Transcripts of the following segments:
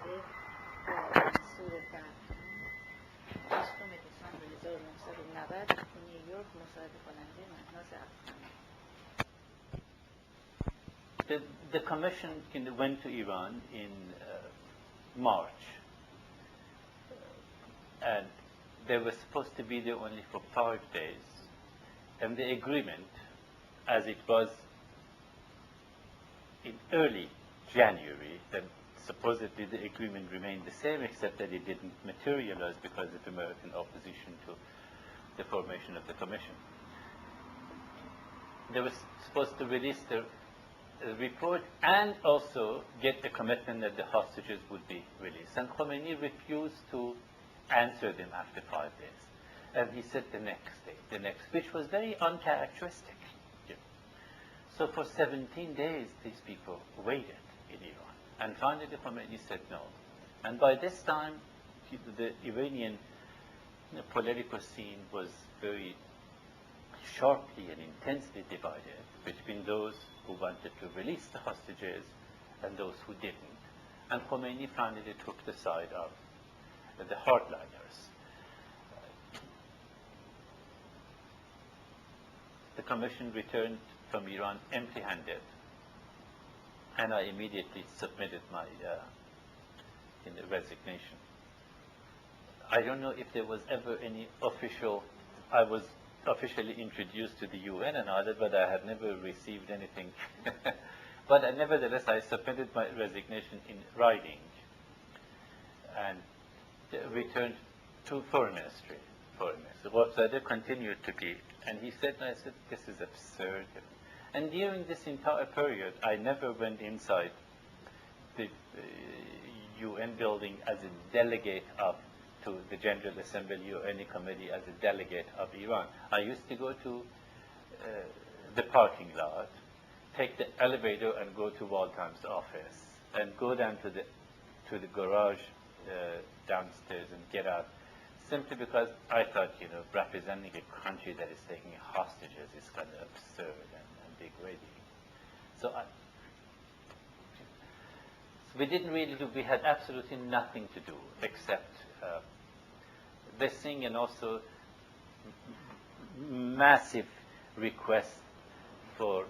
کننده با منصور فرهنگ 8 دسامبر 1990 تو نیویورک مصاحبه کننده مهناز افخمی. The commission went to Iran in March, and they were supposed to be there only for 5 days. And the agreement, as it was in early January, then supposedly the agreement remained the same, except that it didn't materialize because of American opposition to the formation of the commission. They were supposed to release the report and also get a commitment that the hostages would be released. And Khomeini refused to answer them after 5 days. And he said the next day, which was very uncharacteristic. So for 17 days, these people waited in Iran. And finally, Khomeini said no. And by this time, the Iranian political scene was very sharply and intensely divided between those who wanted to release the hostages and those who didn't. And Khomeini finally took the side of the hardliners. The commission returned from Iran empty-handed, and I immediately submitted my resignation. I don't know if there was ever any I was officially introduced to the UN and all that, but I had never received anything. But nevertheless, I submitted my resignation in writing and returned to Foreign Ministry. What I continued to be, and he said, I said, this is absurd. And during this entire period, I never went inside the UN building as a delegate to the General Assembly or any committee as a delegate of Iran. I used to go to the parking lot, take the elevator and go to Waldheim's office, and go down to the garage downstairs and get out, simply because I thought, representing a country that is taking hostages is kind of absurd and degrading. So we didn't really do, we had absolutely nothing to do except this thing, and also massive requests for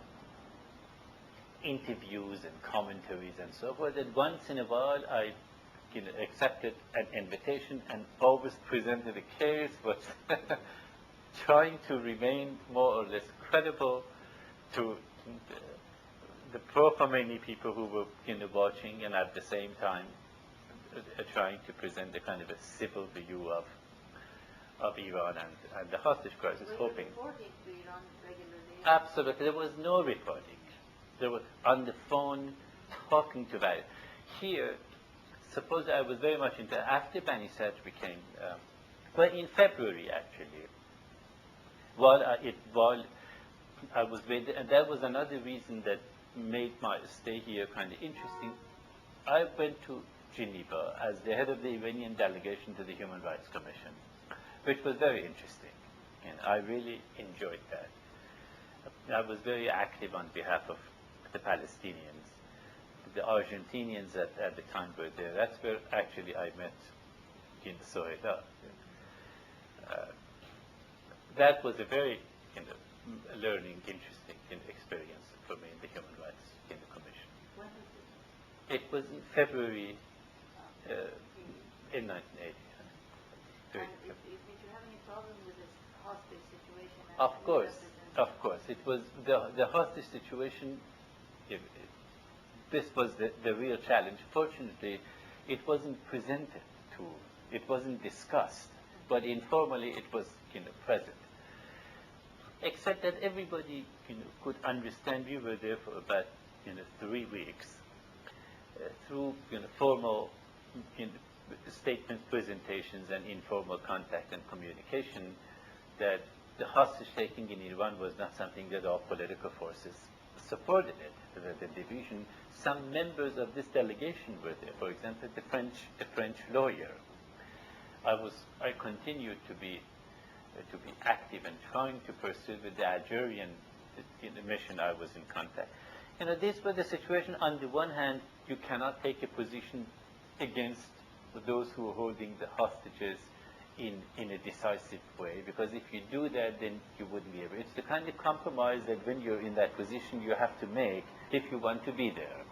interviews and commentaries and so forth. And once in a while I accepted an invitation and always presented a case, but trying to remain more or less credible to the pro-Khomeini people who were watching, and at the same time trying to present a kind of a civil view of Iran and the hostage crisis, hoping. Reporting to Iran regularly? Absolutely. There was no reporting. They were on the phone talking to that. Here, suppose I was very much into, after Bani Sadr became, in February actually, while I was with, and that was another reason that made my stay here kind of interesting. I went to Geneva as the head of the Iranian delegation to the Human Rights Commission, which was very interesting, and I really enjoyed that. I was very active on behalf of the Palestinians. The Argentinians at the time were there. That's where actually I met Soledad. That was a very learning, interesting experience for me in the Human Rights Commission. When was it? It was in February in 1980. And did you have any problem with this hostage situation? Of course. It was the hostage situation. This was the real challenge. Fortunately, it wasn't presented it wasn't discussed, but informally it was present. Except that everybody could understand. We were there for about 3 weeks through formal statements, presentations, and informal contact and communication, that the hostage taking in Iran was not something that all political forces supported it. The division, some members of this delegation were there. For example, the French lawyer. I continued to be active and trying to pursue with the Algerian mission. I was in contact. This was the situation. On the one hand, you cannot take a position against those who are holding the hostages in a decisive way, because if you do that, then you wouldn't be able. It's the kind of compromise that when you're in that position, you have to make if you want to be there.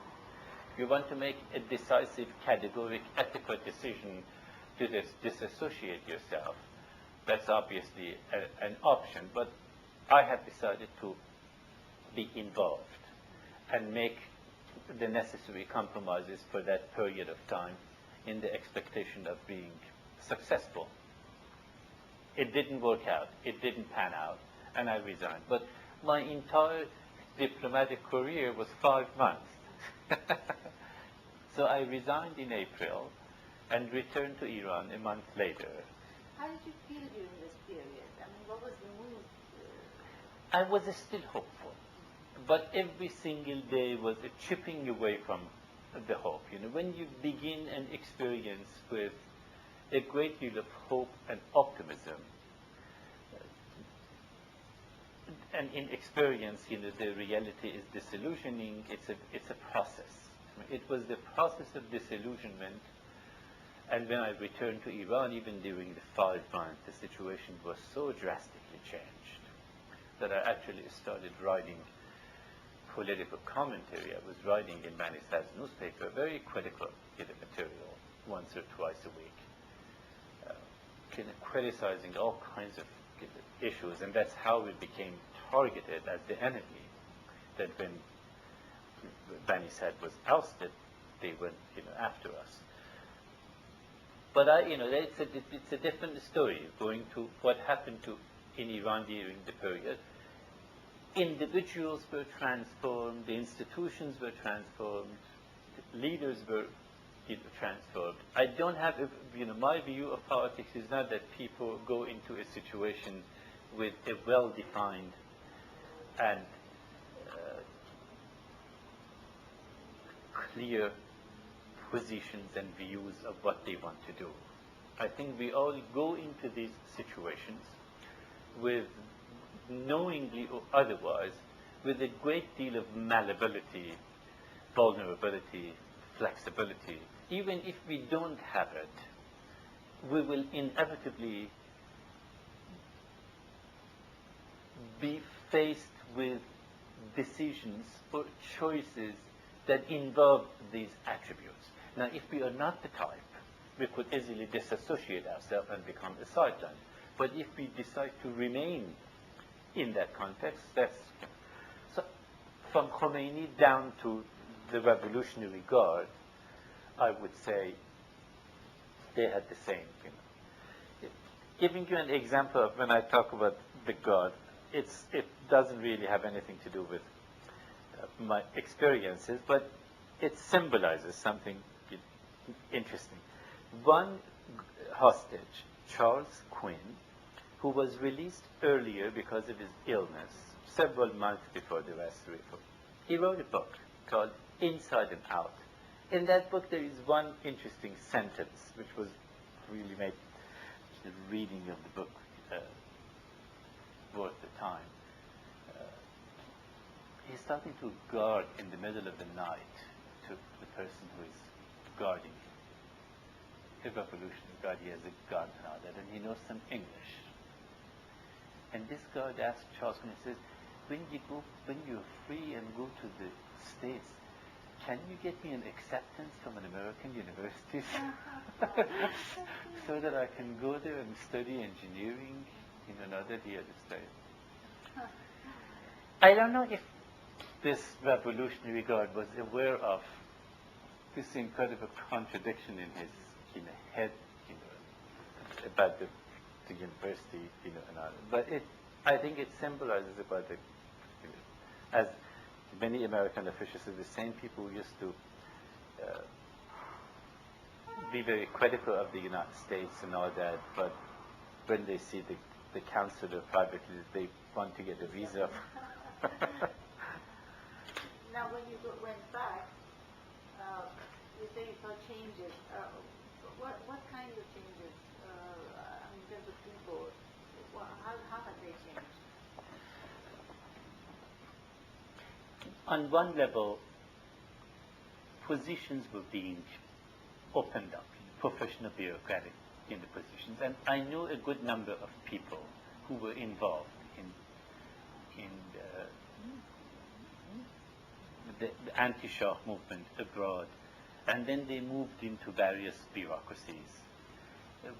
You want to make a decisive, categoric, ethical decision to disassociate yourself. That's obviously an option, but I have decided to be involved and make the necessary compromises for that period of time in the expectation of being successful. It didn't work out. It didn't pan out, and I resigned. But my entire diplomatic career was 5 months. So I resigned in April and returned to Iran a month later. How did you feel during this period? I mean, what was the mood? I was still hopeful, but every single day was a chipping away from the hope. You know, when you begin an experience with a great deal of hope and optimism, and in experience, you know, the reality is disillusioning. It's a process. It was the process of disillusionment, and when I returned to Iran, even during the 5 months, the situation was so drastically changed that I actually started writing political commentary. I was writing in Mansur's newspaper, very critical material, once or twice a week, criticizing all kinds of issues, and that's how we became targeted as the enemy. That when Mansur was ousted, they went, after us. But it's a different story going to what happened in Iran during the period. Individuals were transformed, the institutions were transformed, leaders were transformed. I don't have, my view of politics is not that people go into a situation with a well-defined and clear positions and views of what they want to do. I think we all go into these situations with, knowingly or otherwise, with a great deal of malleability, vulnerability, flexibility. Even if we don't have it, we will inevitably be faced with decisions or choices that involve these attributes. Now, if we are not the type, we could easily disassociate ourselves and become a sideline. But if we decide to remain in that context, that's... So, from Khomeini down to the Revolutionary Guard, I would say they had the same. Giving you an example of when I talk about the Guard, it doesn't really have anything to do with my experiences, but it symbolizes something interesting. One hostage, Charles Quinn, who was released earlier because of his illness, several months before the restoration, he wrote a book called Inside and Out. In that book, there is one interesting sentence which was really made the reading of the book worth the time. He's starting to guard in the middle of the night to the person who is guarding him. A revolutionary guard, he has a gun and all that, and he knows some English. And this guard asks Charles, and he says, when you're free and go to the States, can you get me an acceptance from an American university so that I can go there and study engineering in another year to study? I don't know if this Revolutionary Guard was aware of this incredible contradiction in his head, about the university, and all. But I think it symbolizes about the, as many American officials are the same people who used to be very critical of the United States and all that, but when they see the counselor privately, they want to get a visa. Now, when you went back, you say you saw changes. What kind of changes in terms of people? How have they changed? On one level, positions were being opened up, professional bureaucratic in the positions. And I knew a good number of people who were involved in the anti-Shah movement abroad. And then they moved into various bureaucracies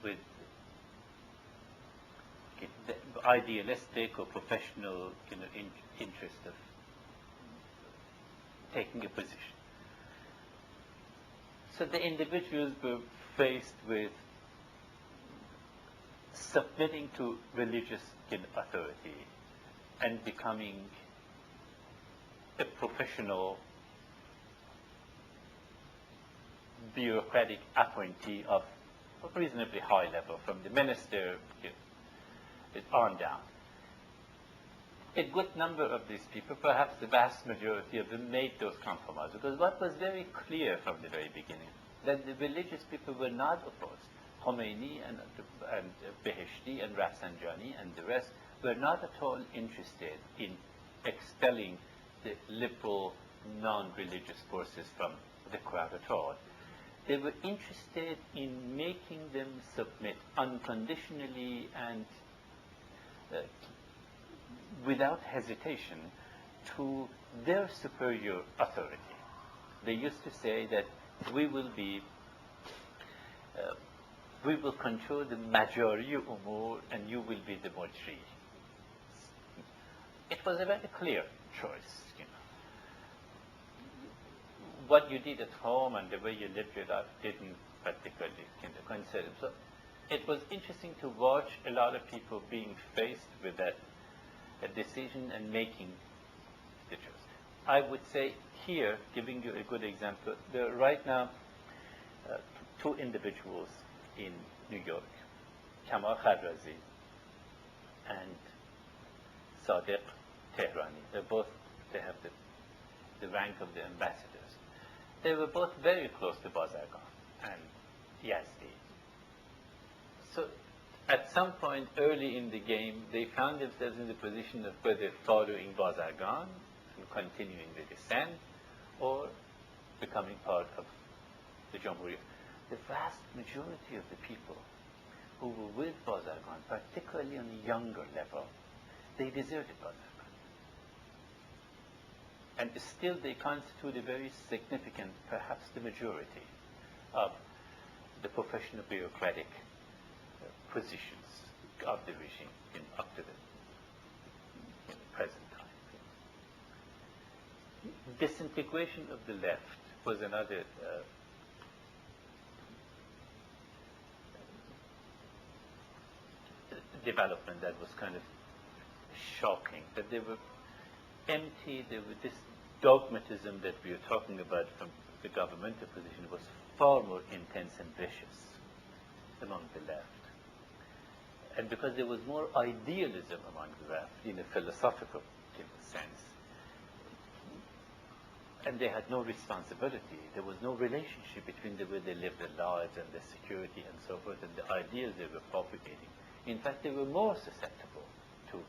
with the idealistic or professional interest of taking a position. So the individuals were faced with submitting to religious authority and becoming a professional bureaucratic appointee of a reasonably high level, from the minister on down. A good number of these people, perhaps the vast majority of them, made those compromises, because what was very clear from the very beginning, that the religious people were not opposed. Khomeini and Beheshti and Rafsanjani and the rest were not at all interested in expelling the liberal, non-religious forces from the crowd at all. They were interested in making them submit unconditionally and without hesitation to their superior authority. They used to say that we will control the majority umur and you will be the mujri. It was a very clear choice. What you did at home and the way you lived your life didn't particularly concern. So it was interesting to watch a lot of people being faced with that decision and making the choice. I would say here, giving you a good example, there are right now two individuals in New York, Kamal Khadrazi and Sadiq Tehrani. They have the rank of the ambassadors. They were both very close to Bazargan and Yazdi. So at some point early in the game, they found themselves in the position of whether following Bazargan and continuing the descent or becoming part of the Jumhuri. The vast majority of the people who were with Bazargan, particularly on a younger level, they deserted Bazargan. And still they constitute a very significant, perhaps the majority, of the professional bureaucratic positions of the regime up to the present time. Disintegration of the left was another development that was kind of shocking, that they were empty. There was this dogmatism that we are talking about from the governmental position was far more intense and vicious among the left. And because there was more idealism among the left in a philosophical sense, and they had no responsibility, there was no relationship between the way they lived their lives and their security and so forth and the ideas they were propagating. In fact, they were more susceptible to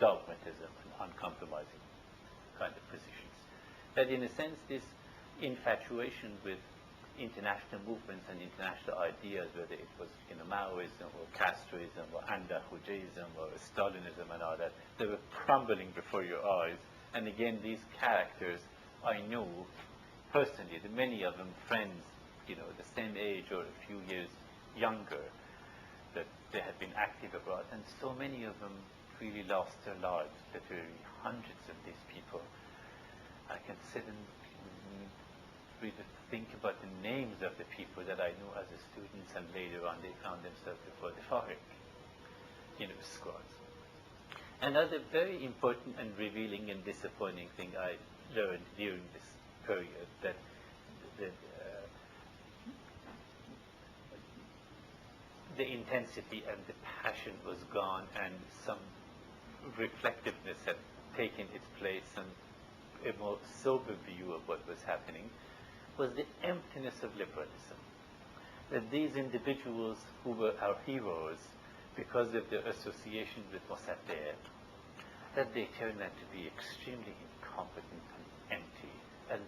dogmatism and uncompromising kind of positions. That in a sense, this infatuation with international movements and international ideas, whether it was Maoism or Castroism or Andahujaism or Stalinism and all that, they were crumbling before your eyes. And again, these characters I knew personally, many of them friends, the same age or a few years younger, that they had been active abroad, and so many of them really lost their lives. Literally hundreds of these people. I can sit and really think about the names of the people that I knew as a students, and later on they found themselves before the Farhang, squads. Another very important and revealing and disappointing thing I learned during this period, that the intensity and the passion was gone, and some reflectiveness had taken its place, and a more sober view of what was happening, was the emptiness of liberalism. That these individuals who were our heroes because of their association with Mossadegh, that they turned out to be extremely incompetent and empty and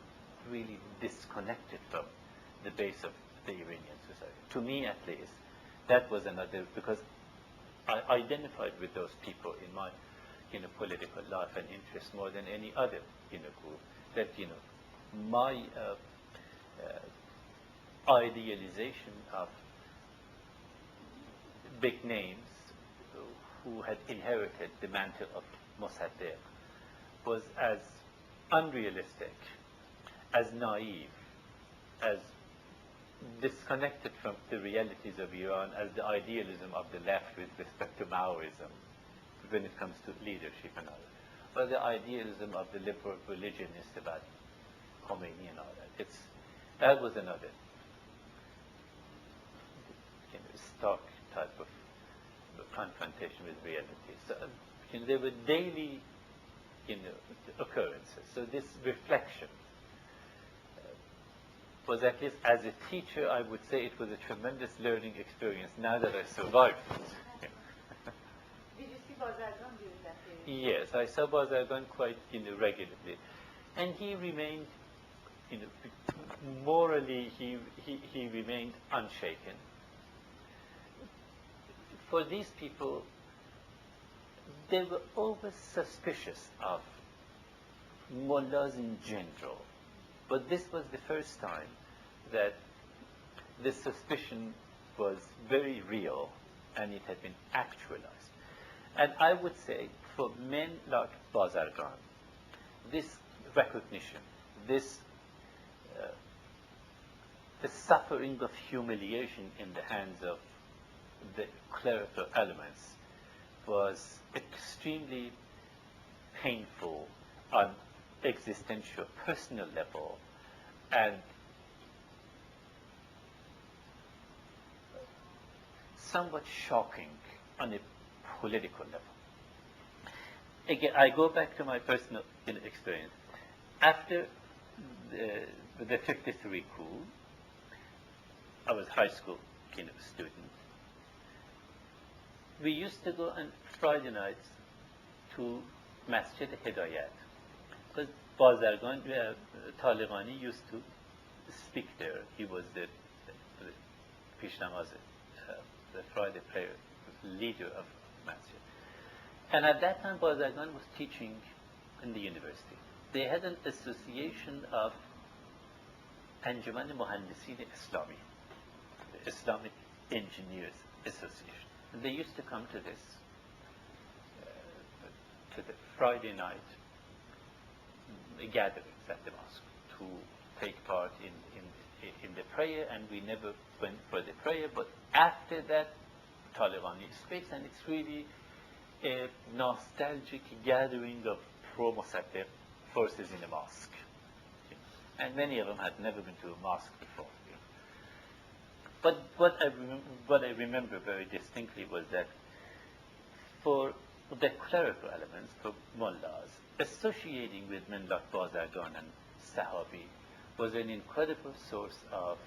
really disconnected from the base of the Iranian society. To me, at least, that was another, because I identified with those people in my, political life and interest more than any other, group. That, my idealization of big names who had inherited the mantle of Mossadegh was as unrealistic, as naive, as disconnected from the realities of Iran as the idealism of the left with respect to Maoism when it comes to leadership and all that, or the idealism of the liberal religionists about Khomeini and all that. That was another stark type of confrontation with reality. So there were daily occurrences. So this reflection was, at least as a teacher, I would say it was a tremendous learning experience now that I survived it. Did you see Bazargan during that period? Yes, I saw Bazargan quite regularly. And he remained, morally, he remained unshaken. For these people, they were always suspicious of mullahs in general. But this was the first time that this suspicion was very real and it had been actualized. And I would say for men like Bazargan, this recognition, this the suffering of humiliation in the hands of the clerical elements was extremely painful on existential, personal level, and somewhat shocking on a political level. Again, I go back to my personal experience. After the 53 coup, I was a high school student. We used to go on Friday nights to Masjid Hidayat. Because Bazargan, Talighani used to speak there. He was the Pishnamaz, the Friday prayer leader of Masjid. And at that time, Bazargan was teaching in the university. They had an association of Anjuman Muhandisin Islami, the Islamic Engineers Association. And they used to come to this, to the Friday night gatherings at the mosque to take part in the prayer, and we never went for the prayer, but after that Talighani speaks, and it's really a nostalgic gathering of pro-Mossadegh forces in a mosque. And many of them had never been to a mosque before. But what I remember very distinctly was that for the clerical elements, for mullahs, associating with men like Bazargan and Sahabi was an incredible source of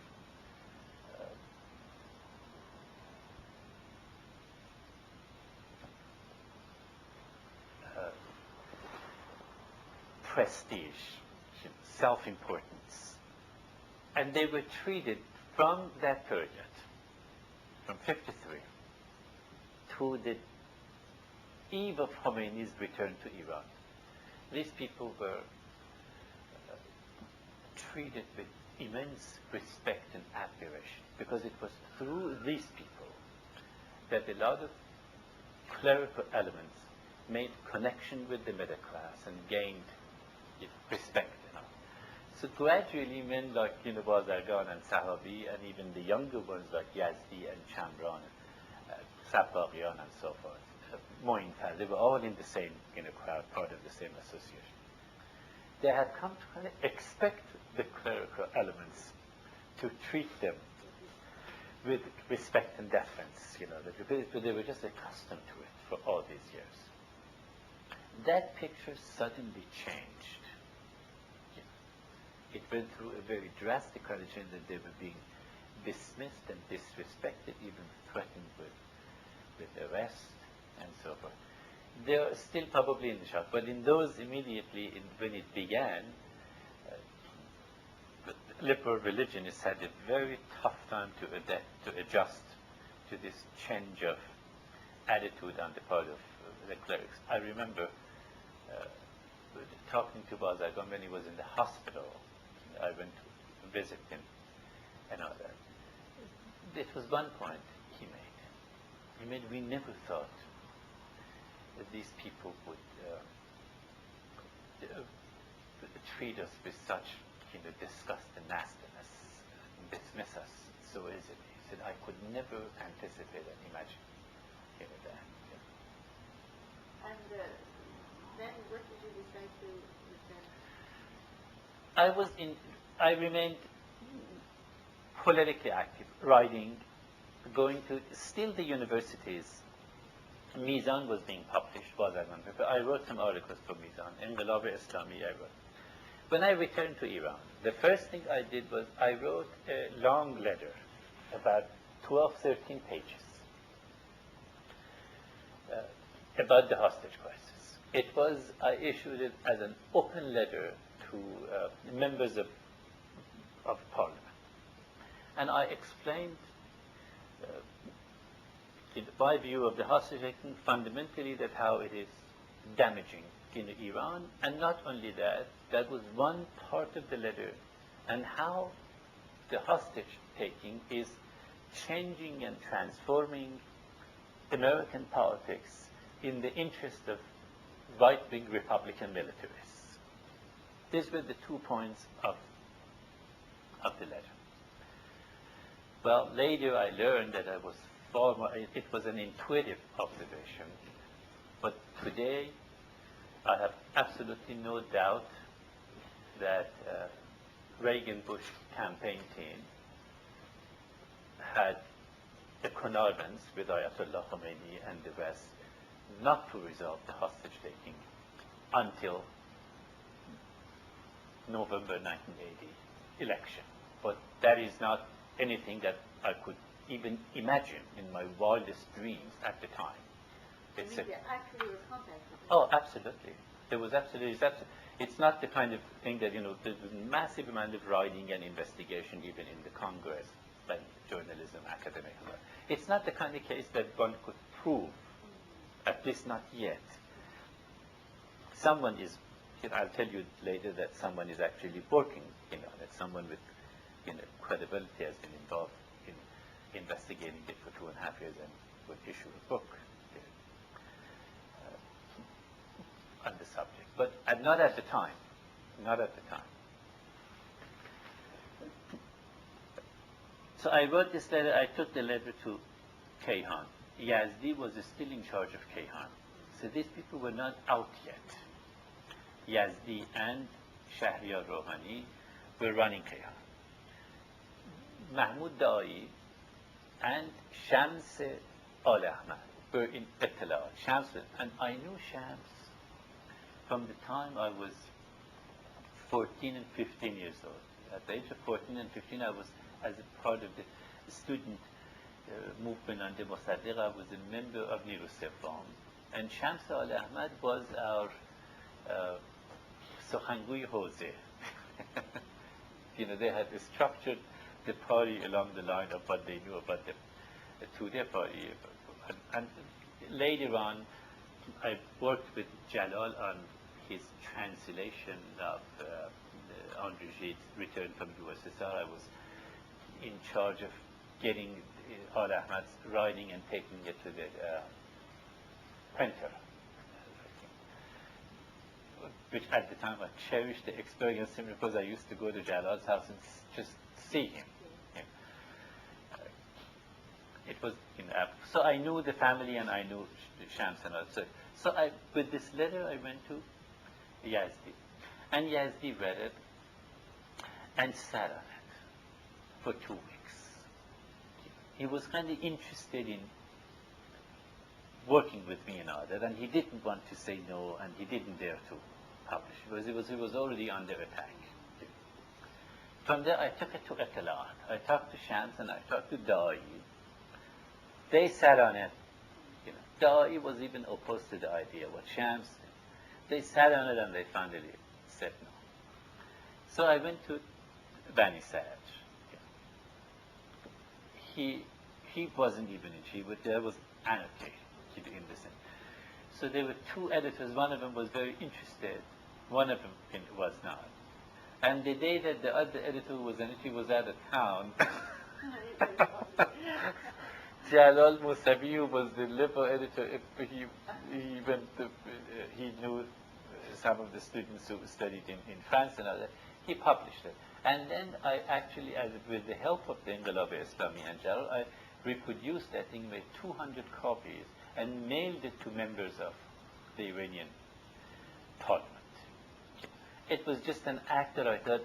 prestige, self-importance. And they were treated from that period, from 53, to the eve of Khomeini's return to Iran. These people were treated with immense respect and admiration, because it was through these people that a lot of clerical elements made connection with the middle class and gained respect. So gradually men like Bazargan and Sahabi, and even the younger ones like Yazdi and Chamran, Sabbaghian and so forth, Mointal, they were all in the same crowd, part of the same association. They had come to kind of expect the clerical elements to treat them with respect and deference, but they were just accustomed to it for all these years. That picture suddenly changed. It went through a very drastic kind of change, that they were being dismissed and disrespected, even threatened with arrest and so forth. They are still probably in the shock, but in those immediately, when it began, liberal religionists had a very tough time to adjust to this change of attitude on the part of the clerics. I remember talking to Bazagan when he was in the hospital. I went to visit him and all that. This was one point he made. He made, we never thought that these people would treat us with such disgust and nastiness, dismiss us so easily. He said, I could never anticipate and imagine that. And then what did you decide to return? I remained politically active, writing, going to still the universities. Mizan was being published, I wrote some articles for Mizan, Inqilab Islami I wrote. When I returned to Iran, the first thing I did was I wrote a long letter, about 12, 13 pages, about the hostage crisis. I issued it as an open letter to members of parliament. And I explained my view of the hostage taking, fundamentally that how it is damaging in Iran, and not only that, that was one part of the letter, and how the hostage taking is changing and transforming American politics in the interest of right-wing Republican militarists. These were the 2 points of the letter. Well, later I learned that I was far more, it was an intuitive observation, but today I have absolutely no doubt that Reagan-Bush campaign team had a connivance with Ayatollah Khomeini and the West not to resolve the hostage-taking until November 1980 election. But that is not anything that I could even imagine in my wildest dreams at the time. There actually was contact with it. Oh, absolutely. There was absolutely. It's not the kind of thing that, there's a massive amount of writing and investigation even in the Congress, like journalism, academic. It's not the kind of case that one could prove, at least not yet. Someone is, I'll tell you later that someone is actually working, that someone with credibility has been involved in investigating it for 2.5 years and would issue a book on the subject. But not at the time. Not at the time. So I wrote this letter. I took the letter to Kayhan. Yazdi was still in charge of Kayhan. So these people were not out yet. Yazdi and Shahriyar Rohani were running Kayhan. Mahmoud Da'i and Shams Al Ahmad were in Ittila. Shams, and I knew Shams from the time I was 14 and 15 years old. At the age of 14 and 15, I was, as a part of the student movement on the Mossadegh, I was a member of Niru Sefam. And Shams Al Ahmad was our Sokhangui Hose. They had structured the party along the line of what they knew about the Tudeh party. And later on, I worked with Jalal on his translation of André Gide's Return from USSR. I was in charge of getting Al Ahmad's writing and taking it to the printer, which at the time I cherished the experience simply because I used to go to Jalal's house and just see him. It was so I knew the family and I knew Shams and all. So with this letter I went to Yazdi, and Yazdi read it and sat on it for 2 weeks. He was kind of interested in working with me and all that, and he didn't want to say no, and he didn't dare to publish because he was already under attack. From there I took it to Etalan. I talked to Shams and I talked to Da'i. They sat on it. Da'i was even opposed to the idea what Shams did. They sat on it and they finally said no. So I went to Bani Sad. He wasn't even in Shiva, there was anarchy in the sense. So there were two editors, one of them was very interested, one of them was not. And the day that the other editor was in it, he was out of town. Jalal Musavi, who was the liberal editor, he knew some of the students who studied in France and all that. He published it. And then I actually, with the help of the Islami and Jalal, I reproduced that thing with 200 copies and mailed it to members of the Iranian parliament. It was just an act that I thought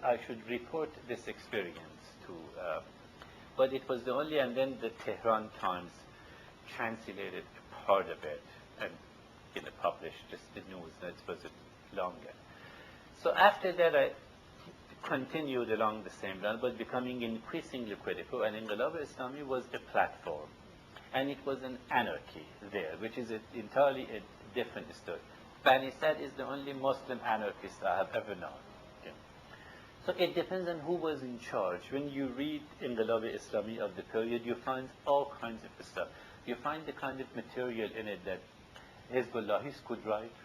I should report this experience to, but it was the only, and then the Tehran Times translated part of it and published just the news, that was longer. So after that I continued along the same line, but becoming increasingly critical, and Inqilab Islami was a platform. And it was an anarchy there, which is entirely a different story. Bani Sad is the only Muslim anarchist I have ever known. Okay. So it depends on who was in charge. When you read Inqilab Islami of the period, you find all kinds of stuff. You find the kind of material in it that Hezbollahis could write.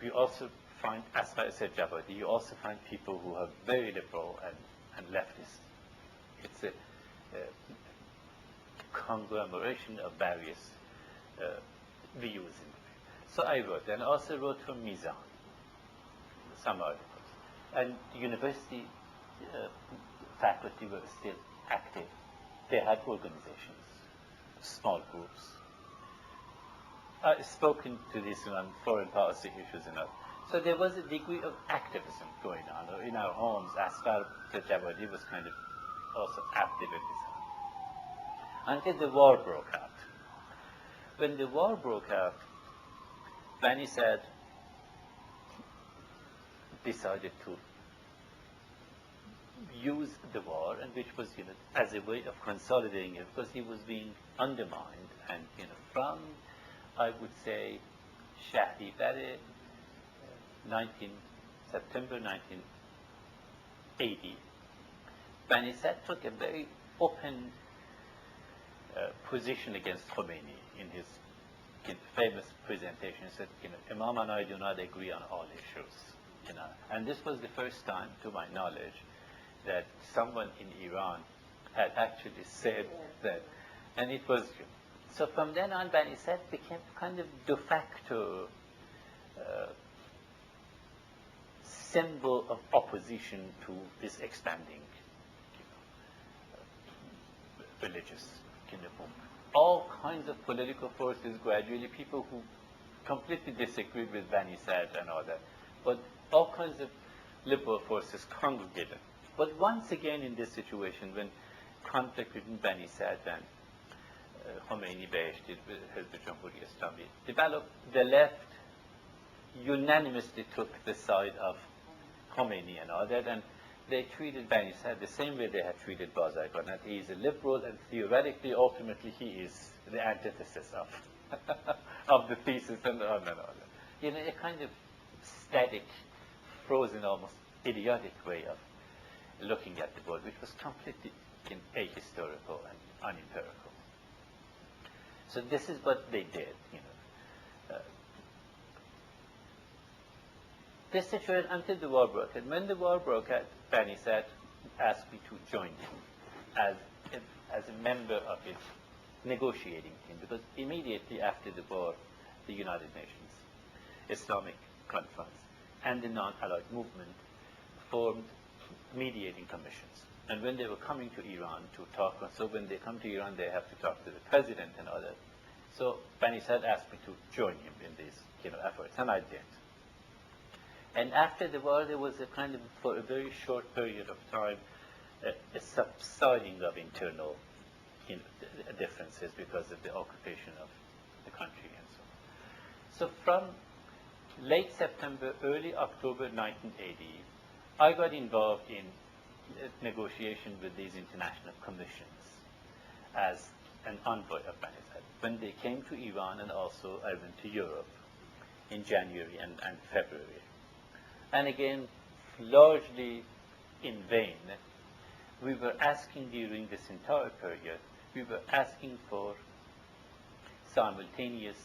You also find, as I said, Javadi, you also find people who are very liberal and leftist. It's a conglomeration of various views in it. So I wrote, and also wrote for Mizan, some articles. And the university faculty were still active. They had organizations, small groups. I've spoken to this on foreign policy issues and all. So there was a degree of activism going on in our homes. Asghar Javadi was kind of also active at this time. Until the war broke out. When the war broke out, Bani Sad decided to use the war, and which was, as a way of consolidating it, because he was being undermined, and from, I would say, Shahribar, September 1980, Bani Sad took a very open position against Khomeini in his famous presentation. He said, Imam and I do not agree on all issues. And this was the first time, to my knowledge, that someone in Iran had actually said that. And it was, so from then on, Bani Sad became kind of de facto symbol of opposition to this expanding religious movement. All kinds of political forces, gradually people who completely disagreed with Bani Sad and all that, but all kinds of liberal forces congregated. But once again in this situation, when conflict between Bani Sad and Khomeini Beheshti, the Jumhuri Islami developed, the left unanimously took the side of Khomeini and all that, and they treated Bani Sad the same way they had treated Bazargan, that he is a liberal, and theoretically, ultimately, he is the antithesis of of the thesis and all that. A kind of static, frozen, almost idiotic way of looking at the world, which was completely ahistorical and unempirical. So this is what they did, This situation until the war broke out. When the war broke out, Bani Sad asked me to join him as a member of his negotiating team, because immediately after the war, the United Nations, Islamic Conference, and the non-Allied movement formed mediating commissions. And when they were coming to Iran to talk, so when they come to Iran, they have to talk to the president and all that. So Bani Sad asked me to join him in these efforts, and I did. And after the war, there was a kind of, for a very short period of time, a subsiding of internal differences because of the occupation of the country and so on. So from late September, early October 1980, I got involved in negotiation with these international commissions as an envoy of Bani Sad. When they came to Iran, and also I went to Europe in January and February. And again, largely in vain. We were asking during this entire period, we were asking for simultaneous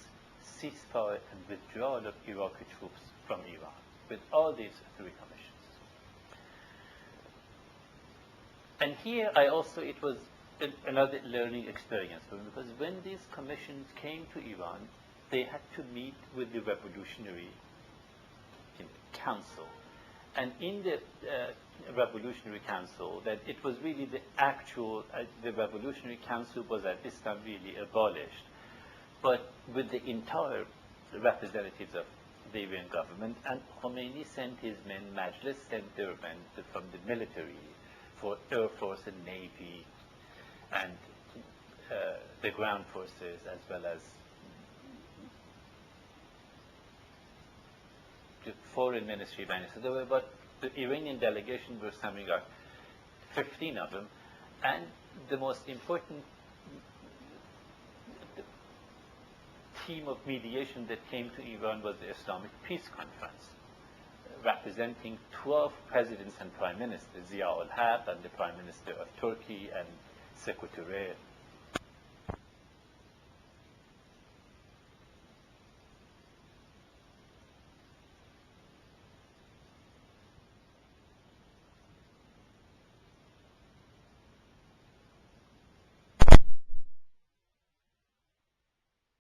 ceasefire and withdrawal of Iraqi troops from Iran, with all these three commissions. And here it was another learning experience for me, because when these commissions came to Iran, they had to meet with the Revolutionary Council. And in the Revolutionary Council, that it was really the Revolutionary Council was at this time really abolished, but with the entire representatives of the Iranian government, and Khomeini sent his men, Majlis sent their men from the military, for Air Force and Navy, and the ground forces, as well as the foreign ministry. So there were about, the Iranian delegation were something like 15 of them, and the most important team of mediation that came to Iran was the Islamic Peace Conference, representing 12 presidents and prime ministers, Zia ul-Haq and the Prime Minister of Turkey and Secretary